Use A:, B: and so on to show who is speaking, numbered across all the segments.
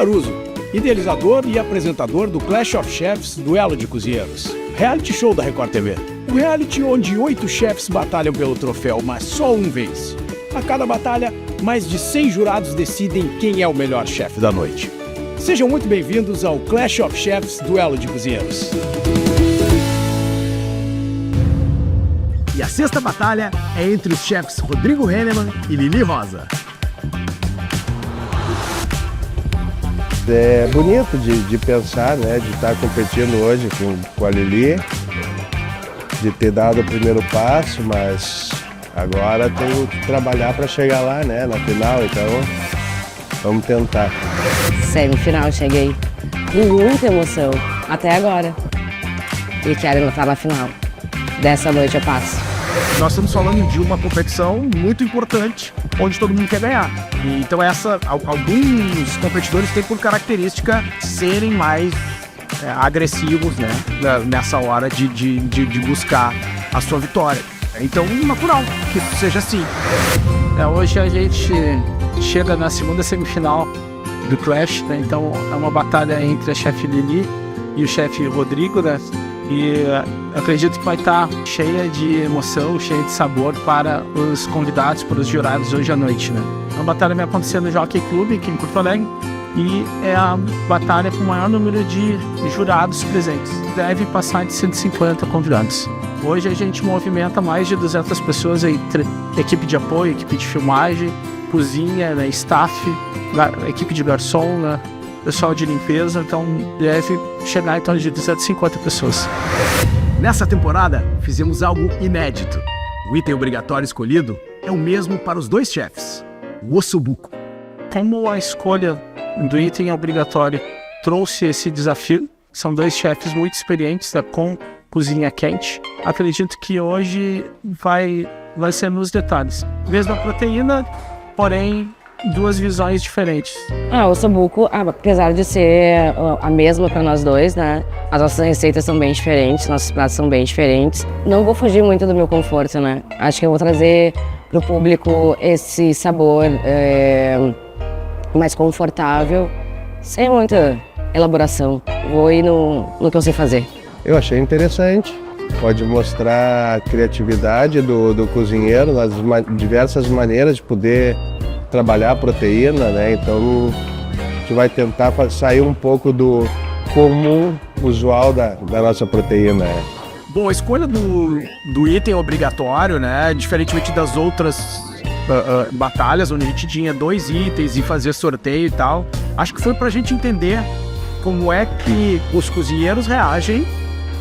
A: Caruso, idealizador e apresentador do Clash of Chefs Duelo de Cozinheiros, reality show da Record TV. Um reality onde 8 chefs batalham pelo troféu, mas só um vence. A cada batalha, mais de 100 jurados decidem quem é o melhor chefe da noite. Sejam muito bem-vindos ao Clash of Chefs Duelo de Cozinheiros. E a sexta batalha é entre os chefs Rodrigo Henneman e Lili Rosa.
B: É bonito de pensar, né, de estar competindo hoje com a Lili, de ter dado o primeiro passo, mas agora tenho que trabalhar para chegar lá, né, na final, então vamos tentar.
C: Semifinal, cheguei com muita emoção, até agora. E quero lutar na final. Dessa noite eu passo.
A: Nós estamos falando de uma competição muito importante, onde todo mundo quer ganhar. E, então alguns competidores têm por característica serem mais agressivos, né, nessa hora de buscar a sua vitória. Então, natural que seja assim.
D: Hoje a gente chega na segunda semifinal do Clash, né? Então é uma batalha entre a chefe Lili e o chefe Rodrigo, né? E acredito que vai estar cheia de emoção, cheia de sabor para os convidados, para os jurados hoje à noite, né? A batalha vai acontecer no Jockey Club, aqui em Porto Alegre, e é a batalha com o maior número de jurados presentes. Deve passar de 150 convidados. Hoje a gente movimenta mais de 200 pessoas, entre equipe de apoio, equipe de filmagem, cozinha, né, staff, equipe de garçom, né, pessoal de limpeza, então deve chegar em torno de 250 pessoas.
A: Nessa temporada, fizemos algo inédito. O item obrigatório escolhido é o mesmo para os dois chefes, o ossobuco.
D: Como a escolha do item obrigatório trouxe esse desafio, são dois chefes muito experientes, né, com cozinha quente, acredito que hoje vai ser nos detalhes. Mesma proteína, porém duas visões diferentes.
C: O ossobuco, apesar de ser a mesma para nós dois, né? As nossas receitas são bem diferentes, nossos pratos são bem diferentes. Não vou fugir muito do meu conforto, né? Acho que eu vou trazer para o público esse sabor mais confortável, sem muita elaboração. Vou ir no que eu sei fazer.
B: Eu achei interessante. Pode mostrar a criatividade do cozinheiro nas diversas maneiras de poder trabalhar a proteína, né? Então a gente vai tentar sair um pouco do comum usual da nossa proteína.
A: Bom, a escolha do item obrigatório, né? Diferentemente das outras batalhas, onde a gente tinha 2 itens e fazer sorteio e tal, acho que foi pra gente entender como é que os cozinheiros reagem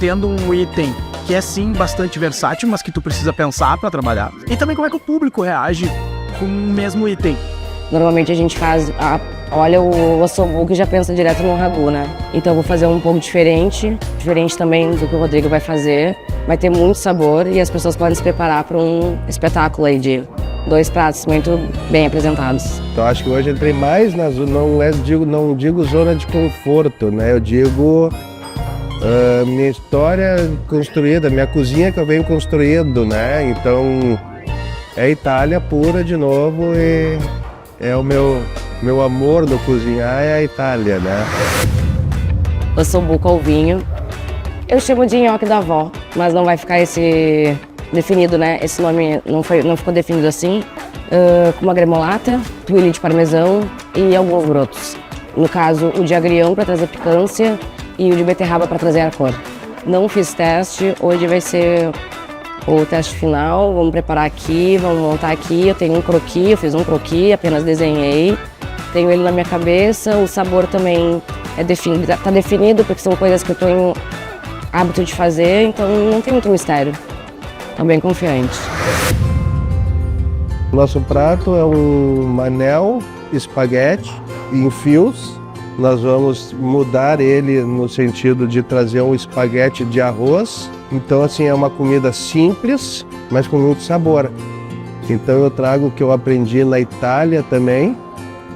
A: tendo um item que é sim bastante versátil, mas que tu precisa pensar para trabalhar. E também como é que o público reage com o mesmo item.
C: Normalmente a gente olha o ossobuco e já pensa direto no ragu, né? Então eu vou fazer um pouco diferente também do que o Rodrigo vai fazer. Vai ter muito sabor e as pessoas podem se preparar para um espetáculo aí de 2 pratos muito bem apresentados.
B: Então acho que hoje entrei mais não digo zona de conforto, né? Eu digo minha história construída, minha cozinha que eu venho construindo, né? Então é Itália pura de novo e é o meu amor do cozinhar é a Itália, né?
C: Ossobuco ao vinho. Eu chamo de nhoque da avó, mas não vai ficar esse definido, né? Esse nome não ficou definido assim. Com uma gremolata, tuile de parmesão e alguns brotos. No caso, o de agrião para trazer picância e o de beterraba para trazer a cor. Não fiz teste, hoje vai ser o teste final. Vamos preparar aqui, vamos montar aqui. Eu tenho um croquis, eu fiz um croquis, apenas desenhei. Tenho ele na minha cabeça, o sabor também tá definido, porque são coisas que eu tenho hábito de fazer, então não tem muito mistério. Estou bem confiante.
B: Nosso prato é um manel espaguete em fios. Nós vamos mudar ele no sentido de trazer um espaguete de arroz. Então, assim, é uma comida simples, mas com muito sabor. Então eu trago o que eu aprendi na Itália também,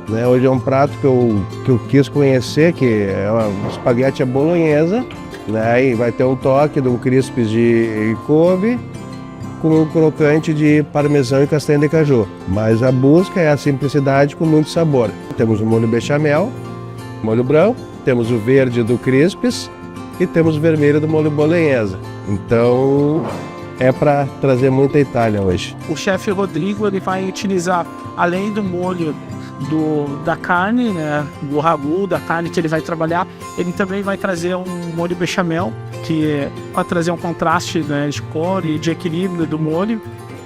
B: né? Hoje é um prato que eu quis conhecer, que é um espaguete à bolonhesa, né? E vai ter um toque de um crispes de couve com um crocante de parmesão e castanha de caju. Mas a busca é a simplicidade com muito sabor. Temos o molho bechamel, molho branco, temos o verde do Crispes e temos o vermelho do molho bolonhesa. Então é para trazer muita Itália hoje.
D: O chefe Rodrigo ele vai utilizar, além do molho da carne, né, do ragu, da carne que ele vai trabalhar, ele também vai trazer um molho bechamel, que vai trazer um contraste, né, de cor e de equilíbrio do molho.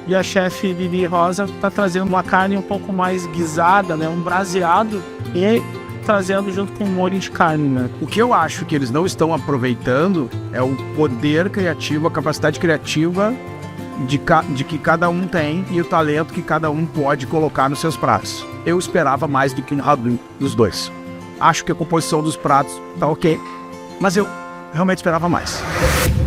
D: E a chefe Lili Rosa está trazendo uma carne um pouco mais guisada, né, um braseado, e trazendo junto com o molho de carne, né?
A: O que eu acho que eles não estão aproveitando é o poder criativo, a capacidade criativa de que cada um tem e o talento que cada um pode colocar nos seus pratos. Eu esperava mais do que no ragu dos dois. Acho que a composição dos pratos tá ok, mas eu realmente esperava mais.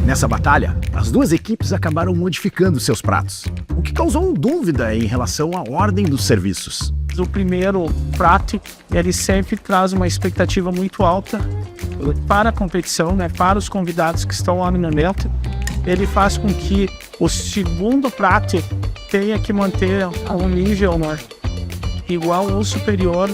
A: Nessa batalha, as duas equipes acabaram modificando seus pratos, o que causou dúvida em relação à ordem dos serviços.
D: O primeiro prato, ele sempre traz uma expectativa muito alta para a competição, né, para os convidados que estão lá no momento. Ele faz com que o segundo prato tenha que manter um nível, né, igual ou superior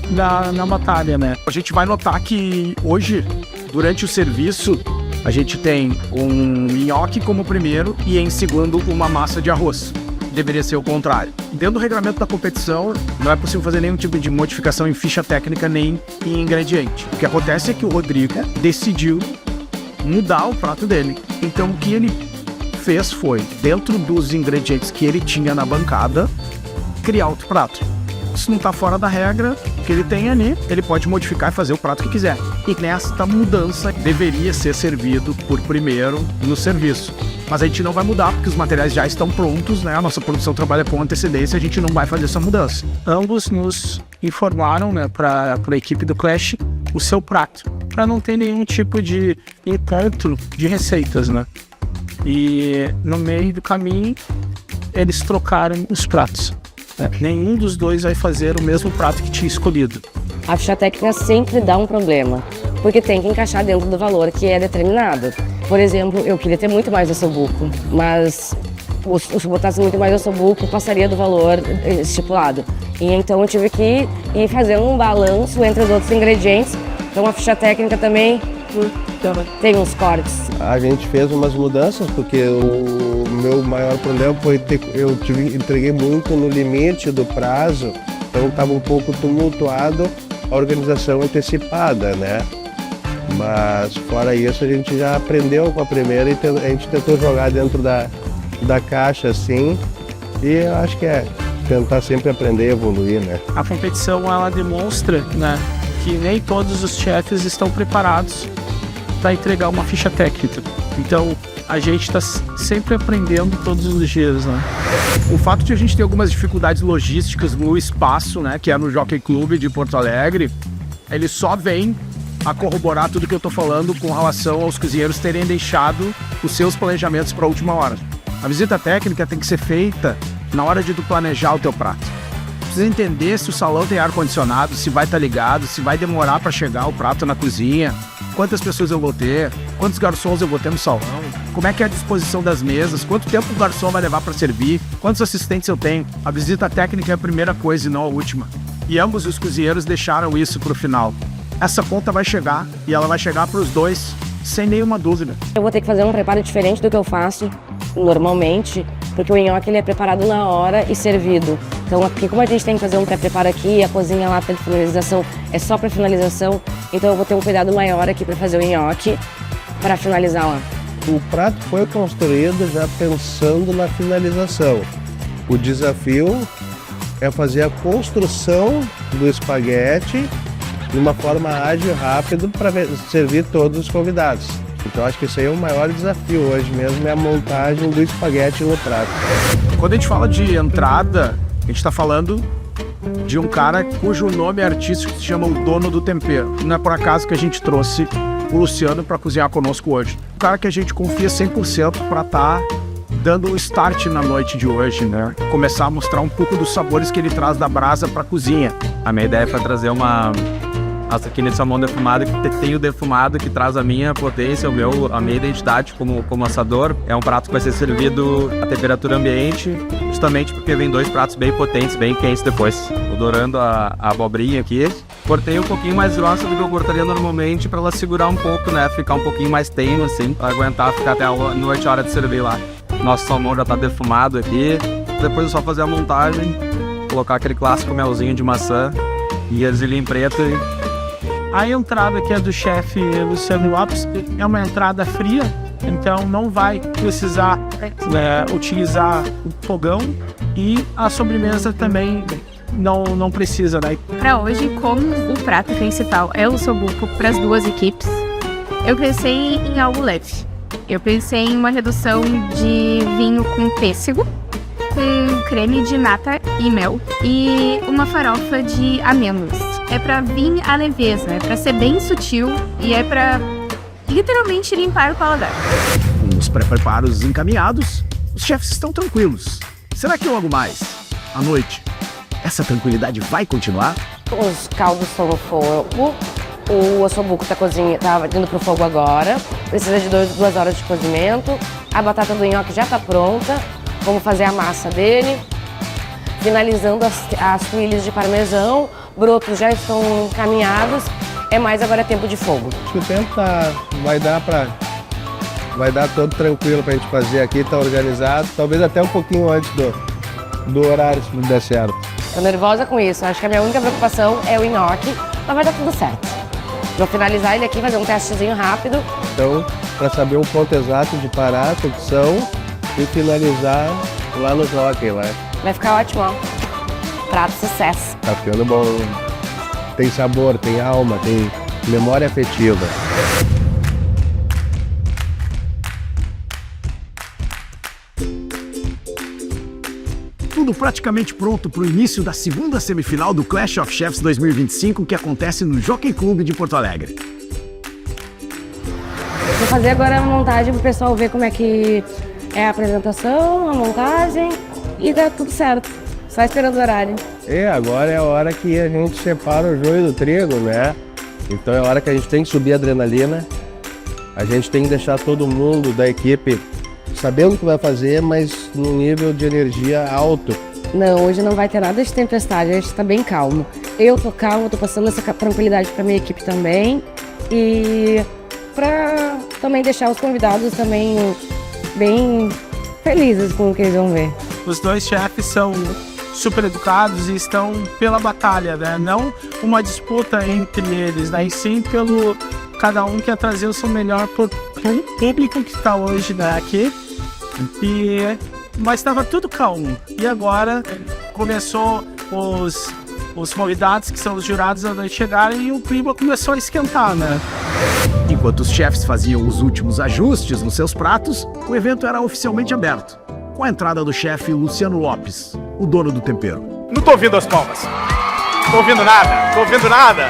D: na batalha, né?
A: A gente vai notar que hoje, durante o serviço, a gente tem um nhoque como primeiro e em segundo uma massa de arroz. Deveria ser o contrário. Dentro do regulamento da competição, não é possível fazer nenhum tipo de modificação em ficha técnica nem em ingrediente. O que acontece é que o Rodrigo decidiu mudar o prato dele. Então o que ele fez foi, dentro dos ingredientes que ele tinha na bancada, criar outro prato. Isso não está fora da regra que ele tem ali, ele pode modificar e fazer o prato que quiser. E nesta mudança deveria ser servido por primeiro no serviço. Mas a gente não vai mudar porque os materiais já estão prontos, né? A nossa produção trabalha com antecedência, a gente não vai fazer essa mudança.
D: Ambos nos informaram, né, para a equipe do Clash o seu prato, para não ter nenhum tipo de encontro de receitas, né? E no meio do caminho eles trocaram os pratos. Nenhum dos dois vai fazer o mesmo prato que tinha escolhido.
C: A ficha técnica sempre dá um problema, porque tem que encaixar dentro do valor que é determinado. Por exemplo, eu queria ter muito mais ossobuco, mas se botasse muito mais ossobuco, passaria do valor estipulado. E então eu tive que ir fazendo um balanço entre os outros ingredientes. Então a ficha técnica também tem uns cortes.
B: A gente fez umas mudanças, porque o meu maior problema foi entreguei muito no limite do prazo, então estava um pouco tumultuado a organização antecipada, né? Mas fora isso a gente já aprendeu com a primeira e a gente tentou jogar dentro da caixa assim, e eu acho que é tentar sempre aprender e evoluir, né?
D: A competição ela demonstra, né, que nem todos os chefes estão preparados para entregar uma ficha técnica. Então a gente está sempre aprendendo todos os dias, né?
A: O fato de a gente ter algumas dificuldades logísticas no espaço, né, que é no Jockey Club de Porto Alegre, ele só vem a corroborar tudo que eu tô falando com relação aos cozinheiros terem deixado os seus planejamentos para a última hora. A visita técnica tem que ser feita na hora de tu planejar o teu prato. Precisa entender se o salão tem ar-condicionado, se vai estar ligado, se vai demorar para chegar o prato na cozinha, quantas pessoas eu vou ter, quantos garçons eu vou ter no salão, como é que é a disposição das mesas, quanto tempo o garçom vai levar para servir, quantos assistentes eu tenho. A visita técnica é a primeira coisa e não a última. E ambos os cozinheiros deixaram isso para o final. Essa conta vai chegar e ela vai chegar para os dois sem nenhuma dúvida.
C: Eu vou ter que fazer um preparo diferente do que eu faço normalmente, porque o nhoque ele é preparado na hora e servido. Então, aqui, como a gente tem que fazer um pré-preparo aqui, a cozinha lá para finalização é só para finalização, então eu vou ter um cuidado maior aqui para fazer o nhoque para finalizar lá.
B: O prato foi construído já pensando na finalização. O desafio é fazer a construção do espaguete de uma forma ágil e rápida para servir todos os convidados. Então acho que isso aí é o maior desafio hoje mesmo, é a montagem do espaguete no prato.
A: Quando a gente fala de entrada, a gente está falando de um cara cujo nome artístico se chama o Dono do Tempero. Não é por acaso que a gente trouxe o Luciano para cozinhar conosco hoje. Um cara que a gente confia 100% para estar dando o start na noite de hoje, né? Começar a mostrar um pouco dos sabores que ele traz da brasa para a cozinha.
E: A minha ideia foi trazer nossa, aqui nesse salmão defumado, que tem o defumado que traz a minha potência, a minha identidade como assador. É um prato que vai ser servido a temperatura ambiente, justamente porque vem dois pratos bem potentes, bem quentes depois. Tô dourando a abobrinha aqui. Cortei um pouquinho mais grossa do que eu cortaria normalmente pra ela segurar um pouco, né? Ficar um pouquinho mais tenue, assim, pra aguentar ficar até a noite, a hora de servir lá. Nosso salmão já tá defumado aqui. Depois é só fazer a montagem, colocar aquele clássico melzinho de maçã e ervilha em preto.
D: A entrada aqui é do chefe Luciano Lopes, é uma entrada fria, então não vai precisar utilizar o fogão, e a sobremesa também não precisa, né?
F: Para hoje, como o prato principal é o ossobuco para as duas equipes, eu pensei em algo leve. Eu pensei em uma redução de vinho com pêssego, com creme de nata e mel e uma farofa de amêndoas. É para vir a leveza, é para ser bem sutil e é para literalmente limpar o paladar.
A: Com os pré-preparos encaminhados, os chefes estão tranquilos. Será que logo mais, à noite, essa tranquilidade vai continuar?
C: Os caldos estão no fogo, o ossobuco tá indo pro fogo agora, precisa de 2 horas de cozimento, a batata do nhoque já tá pronta, vamos fazer a massa dele, finalizando as tuíles de parmesão, brotos já estão encaminhados, é mais agora tempo de fogo.
B: Acho que o tempo vai dar todo tranquilo pra gente fazer aqui, tá organizado, talvez até um pouquinho antes do horário, se não der certo.
C: Tô nervosa com isso, acho que a minha única preocupação é o nhoque, mas vai dar tudo certo. Vou finalizar ele aqui, fazer um testezinho rápido.
B: Então, para saber o ponto exato de parar a cocção e finalizar lá no jockey, lá.
C: Vai ficar ótimo, ó. Prato sucesso.
B: Tá ficando bom. Tem sabor, tem alma, tem memória afetiva.
A: Tudo praticamente pronto para o início da segunda semifinal do Clash of Chefs 2025, que acontece no Jockey Club de Porto Alegre.
C: Vou fazer agora a montagem pro pessoal ver como é que é a apresentação, a montagem e dá tudo certo. Só esperando o horário.
B: Agora é a hora que a gente separa o joio do trigo, né? Então é a hora que a gente tem que subir a adrenalina. A gente tem que deixar todo mundo da equipe sabendo o que vai fazer, mas num nível de energia alto.
C: Não, hoje não vai ter nada de tempestade, a gente tá bem calmo. Eu tô calmo, tô passando essa tranquilidade pra minha equipe também. E pra também deixar os convidados também bem felizes com o que eles vão ver.
D: Os dois chefes são super educados e estão pela batalha, né? Não uma disputa entre eles, né? E sim pelo cada um quer trazer o seu melhor pro público que está hoje, né, aqui. Mas estava tudo calmo. E agora começou os convidados, que são os jurados, a chegarem e o clima começou a esquentar, né?
A: Enquanto os chefes faziam os últimos ajustes nos seus pratos, o evento era oficialmente aberto, com a entrada do chefe Luciano Lopes, o dono do tempero.
G: Não tô ouvindo as palmas. Tô ouvindo nada. Tô ouvindo nada.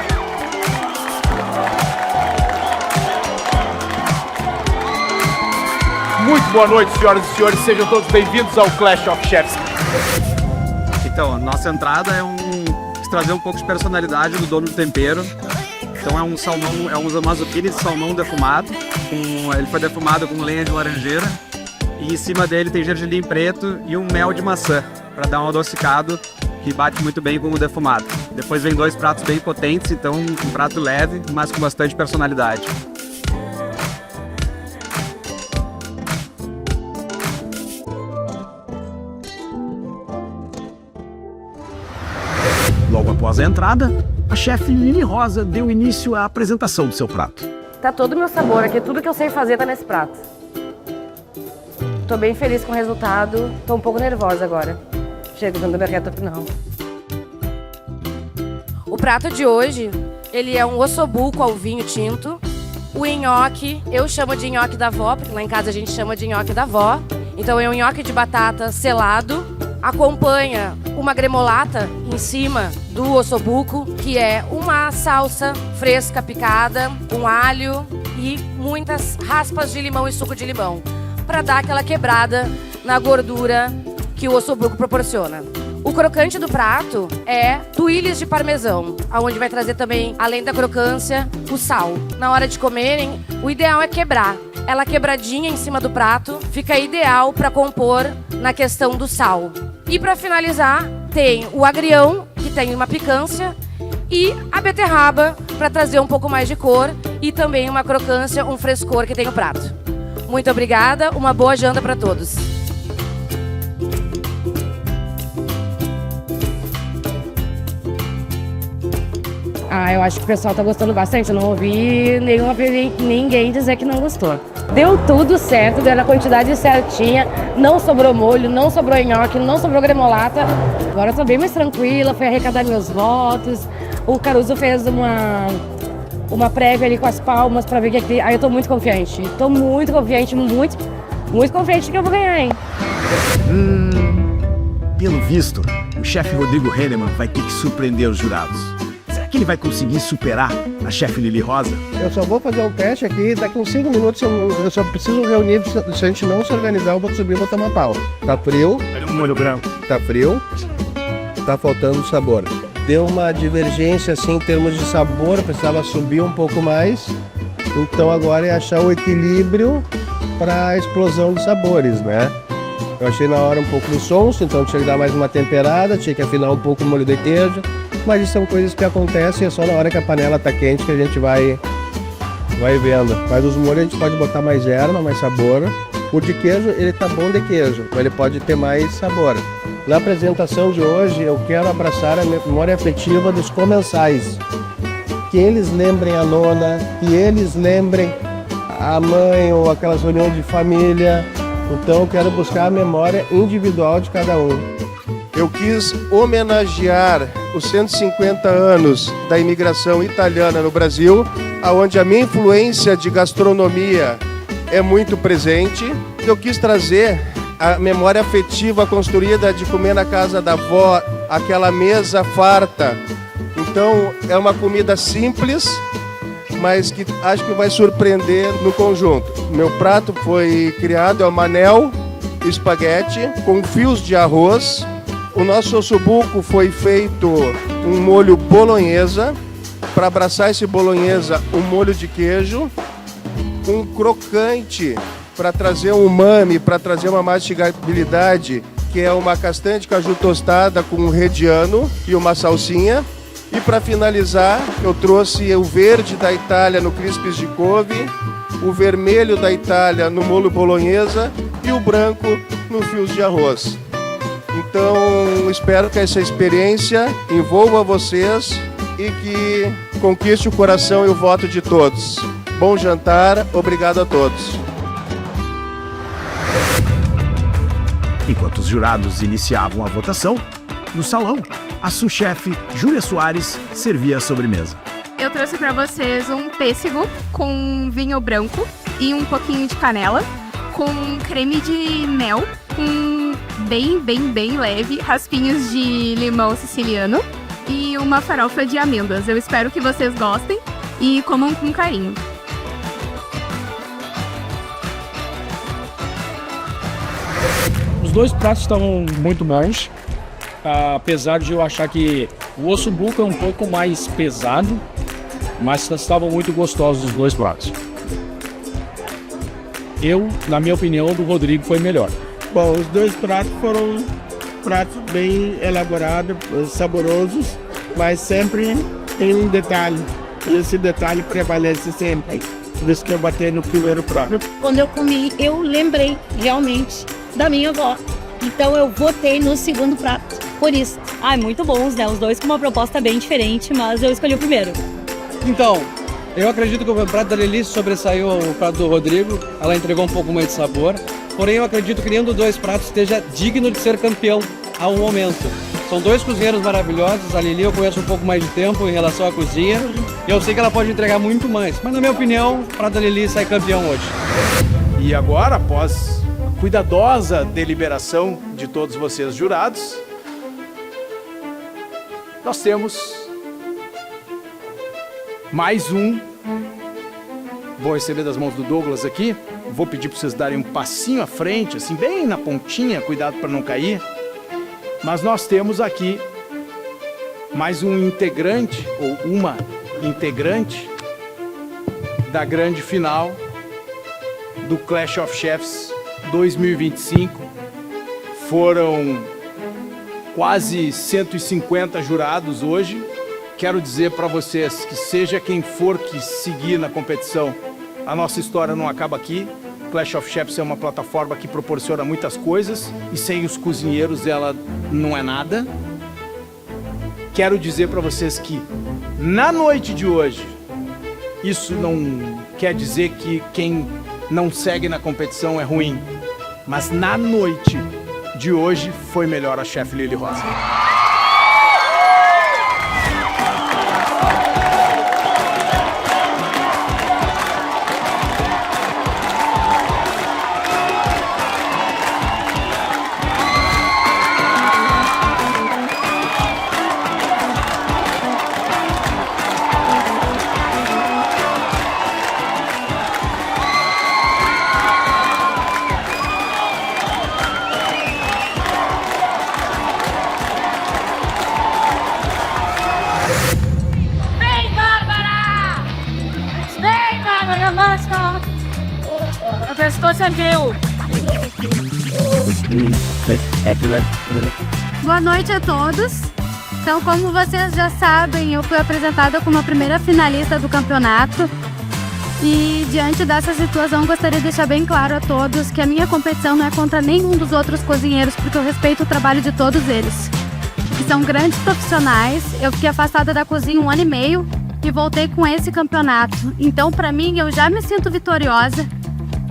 G: Muito boa noite, senhoras e senhores. Sejam todos bem-vindos ao Clash of Chefs.
E: Então, a nossa entrada é trazer um pouco de personalidade do dono do tempero. Então é um salmão, é um zucchini de salmão defumado. Ele foi defumado com lenha de laranjeira. E em cima dele tem gergelim preto e um mel de maçã, para dar um adocicado que bate muito bem com o defumado. Depois vem 2 pratos bem potentes, então um prato leve, mas com bastante personalidade.
A: Logo após a entrada, a chefe Lili Rosa deu início à apresentação do seu prato.
C: Tá todo o meu sabor aqui, tudo que eu sei fazer tá nesse prato. Tô bem feliz com o resultado, tô um pouco nervosa agora. Chego dando a minha reta final. O prato de hoje, ele é um ossobuco ao vinho tinto. O nhoque, eu chamo de nhoque da vó, porque lá em casa a gente chama de nhoque da vó. Então é um nhoque de batata selado. Acompanha uma gremolata em cima do ossobuco, que é uma salsa fresca picada, com alho e muitas raspas de limão e suco de limão, para dar aquela quebrada na gordura que o ossobuco proporciona. O crocante do prato é tuíles de parmesão, onde vai trazer também, além da crocância, o sal. Na hora de comerem, o ideal é quebrar. Ela quebradinha em cima do prato fica ideal para compor na questão do sal. E para finalizar, tem o agrião, que tem uma picância, e a beterraba para trazer um pouco mais de cor e também uma crocância, um frescor que tem o prato. Muito obrigada, uma boa janta para todos. Eu acho que o pessoal tá gostando bastante. Eu não ouvi ninguém dizer que não gostou. Deu tudo certo, deu na quantidade certinha. Não sobrou molho, não sobrou nhoque, não sobrou gremolata. Agora eu tô bem mais tranquila, fui arrecadar meus votos. O Caruso fez uma prévia ali com as palmas pra ver que... Aí eu tô muito confiante. Tô muito confiante, muito confiante que eu vou ganhar, hein?
A: Pelo visto, o chefe Rodrigo Henneman vai ter que surpreender os jurados. Que ele vai conseguir superar a chefe Lili Rosa?
B: Eu só vou fazer um teste aqui, daqui uns 5 minutos eu só preciso reunir, se a gente não se organizar eu vou subir e vou tomar pau. Tá frio?
A: Um molho branco.
B: Tá frio? Tá faltando sabor. Deu uma divergência assim em termos de sabor, precisava subir um pouco mais. Então agora é achar o equilíbrio para a explosão de sabores, né? Eu achei na hora um pouco do sonso, então tinha que dar mais uma temperada, tinha que afinar um pouco o molho de queijo. Mas isso são coisas que acontecem, é só na hora que a panela tá quente que a gente vai vendo. Mas os molhos a gente pode botar mais erva, mais sabor. O de queijo, ele tá bom de queijo, mas ele pode ter mais sabor. Na apresentação de hoje, eu quero abraçar a memória afetiva dos comensais. Que eles lembrem a nona, que eles lembrem a mãe ou aquelas reuniões de família. Então eu quero buscar a memória individual de cada um. Eu quis homenagear os 150 anos da imigração italiana no Brasil, onde a minha influência de gastronomia é muito presente. Eu quis trazer a memória afetiva construída de comer na casa da avó, aquela mesa farta. Então é uma comida simples, mas que acho que vai surpreender no conjunto. Meu prato foi criado, é o manel espaguete com fios de arroz. O nosso ossobuco foi feito um molho bolonhesa, para abraçar esse bolonhesa, um molho de queijo, um crocante para trazer um umami, para trazer uma mastigabilidade, que é uma castanha de caju tostada com um rediano e uma salsinha. E para finalizar, eu trouxe o verde da Itália no crispes de couve, o vermelho da Itália no molho bolonhesa e o branco no fios de arroz. Então, espero que essa experiência envolva vocês e que conquiste o coração e o voto de todos. Bom jantar, obrigado a todos.
A: Enquanto os jurados iniciavam a votação, no salão, a sous-chefe Júlia Soares servia a sobremesa.
F: Eu trouxe para vocês um pêssego com vinho branco e um pouquinho de canela, com creme de mel, com bem leve, raspinhos de limão siciliano e uma farofa de amêndoas. Eu espero que vocês gostem e comam com carinho.
H: Os dois pratos estavam muito bons, apesar de eu achar que o ossobuco é um pouco mais pesado, mas estavam muito gostosos os dois pratos. Na minha opinião, o do Rodrigo foi melhor.
I: Bom, os dois pratos foram pratos bem elaborados, saborosos, mas sempre tem um detalhe. E esse detalhe prevalece sempre. Por isso que eu bati no primeiro prato.
J: Quando eu comi, eu lembrei realmente da minha avó. Então eu votei no segundo prato, por isso.
K: Muito bons, né? Os dois com uma proposta bem diferente, mas eu escolhi o primeiro.
H: Então, eu acredito que o prato da Lili sobressaiu o prato do Rodrigo. Ela entregou um pouco mais de sabor. Porém, eu acredito que nenhum dos dois pratos esteja digno de ser campeão ao momento. São dois cozinheiros maravilhosos. A Lili eu conheço um pouco mais de tempo em relação à cozinha. Eu sei que ela pode entregar muito mais. Mas, na minha opinião, o prato da Lili sai campeão hoje.
G: E agora, após a cuidadosa deliberação de todos vocês jurados, nós temos mais um. Vou receber das mãos do Douglas aqui. Vou pedir para vocês darem um passinho à frente, assim, bem na pontinha, cuidado para não cair. Mas nós temos aqui mais um integrante, ou uma integrante, da grande final do Clash of Chefs 2025. Foram quase 150 jurados hoje. quero dizer para vocês que seja quem for que seguir na competição, a nossa história não acaba aqui. Clash of Chefs é uma plataforma que proporciona muitas coisas e sem os cozinheiros ela não é nada. Quero dizer para vocês que na noite de hoje, isso não quer dizer que quem não segue na competição é ruim, mas na noite de hoje foi melhor a chefe Lili Rosa.
F: A pescoço é meu. Boa noite a todos. Então, como vocês já sabem, eu fui apresentada como a primeira finalista do campeonato. E diante dessa situação, gostaria de deixar bem claro a todos que a minha competição não é contra nenhum dos outros cozinheiros, porque eu respeito o trabalho de todos eles. Que são grandes profissionais. Eu fiquei afastada da cozinha 1 ano e meio e voltei com esse campeonato. Então, para mim, eu já me sinto vitoriosa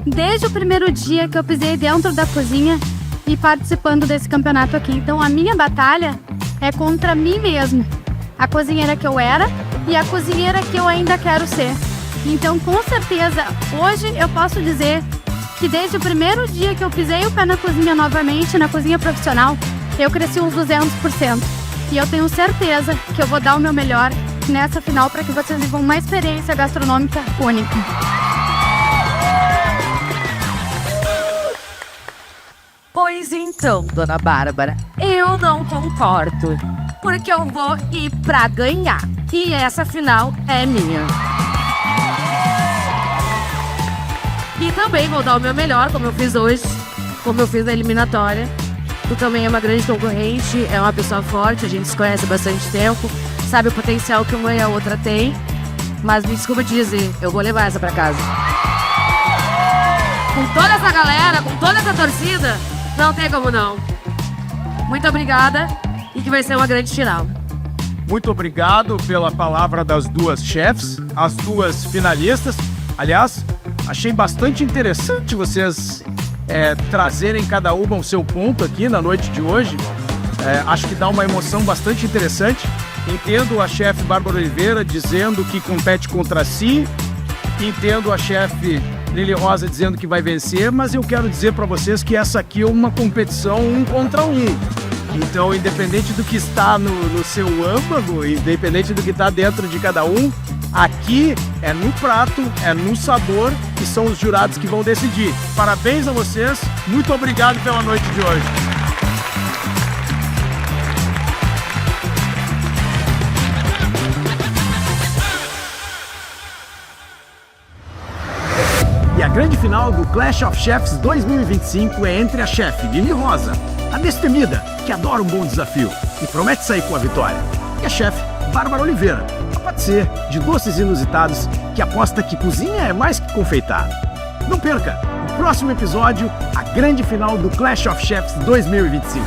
F: desde o primeiro dia que eu pisei dentro da cozinha e participando desse campeonato aqui. Então, a minha batalha é contra mim mesma, a cozinheira que eu era e a cozinheira que eu ainda quero ser. Então, com certeza, hoje eu posso dizer que desde o primeiro dia que eu pisei o pé na cozinha novamente, na cozinha profissional, eu cresci uns 200%. E eu tenho certeza que eu vou dar o meu melhor nessa final para que vocês vivam uma experiência gastronômica única.
C: Pois então, dona Bárbara, eu não concordo, porque eu vou ir pra ganhar. E essa final é minha. E também vou dar o meu melhor, como eu fiz hoje, como eu fiz na eliminatória. Tu também é uma grande concorrente, é uma pessoa forte, a gente se conhece há bastante tempo, sabe o potencial que uma e a outra tem. Mas me desculpa te dizer, eu vou levar essa pra casa. Com toda essa galera, com toda essa torcida, não tem como não. Muito obrigada e que vai ser uma grande final.
A: Muito obrigado pela palavra das duas chefs, as duas finalistas. Aliás, achei bastante interessante vocês trazerem cada uma o seu ponto aqui na noite de hoje. Acho que dá uma emoção bastante interessante. Entendo a chefe Bárbara Oliveira dizendo que compete contra si. Entendo a chefe Lili Rosa dizendo que vai vencer, mas eu quero dizer para vocês que essa aqui é uma competição 1 contra 1. Então, independente do que está no seu âmago, independente do que está dentro de cada um, aqui é no prato, é no sabor e são os jurados que vão decidir. Parabéns a vocês, muito obrigado pela noite de hoje. E a grande final do Clash of Chefs 2025 é entre a chefe Lili Rosa, a destemida, que adora um bom desafio e promete sair com a vitória, e a chefe Bárbara Oliveira, a patissier de doces inusitados, que aposta que cozinha é mais que confeitar. Não perca, no próximo episódio, a grande final do Clash of Chefs 2025.